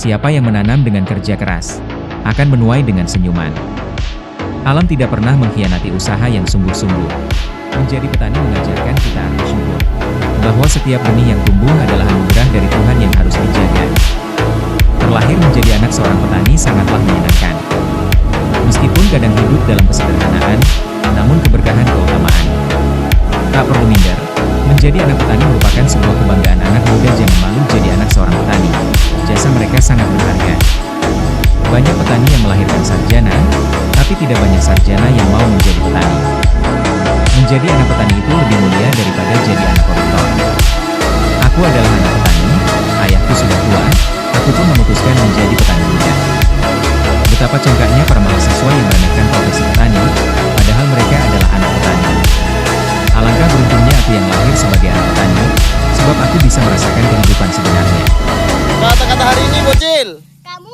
Siapa yang menanam dengan kerja keras, akan menuai dengan senyuman. Alam tidak pernah mengkhianati usaha yang sungguh-sungguh. Menjadi petani mengajarkan kita arti syukur, bahwa setiap benih yang tumbuh adalah anugerah dari Tuhan yang harus dijaga. Terlahir menjadi anak seorang petani sangatlah menyenangkan. Meskipun kadang hidup dalam kesederhanaan, namun keberkahan keutamaan. Tak perlu minder, menjadi anak petani merupakan sebuah kebanggaan. Anak muda jangan malu jadi anak seorang petani. Jasa mereka sangat berharga. Banyak petani yang melahirkan sarjana, tapi tidak banyak sarjana yang mau menjadi petani. Menjadi anak petani itu lebih mulia daripada jadi anak koruptor. Aku adalah anak petani, ayahku sudah tua, aku pun memutuskan menjadi petani muda. Betapa congkaknya para mahasiswa yang meremehkan profesi petani, padahal mereka adalah anak petani. Alangkah beruntungnya aku yang lahir sebagai anak petani, sebab aku bisa merasakan kehidupan sebenarnya. Kata-kata hari ini, bocil. Kamu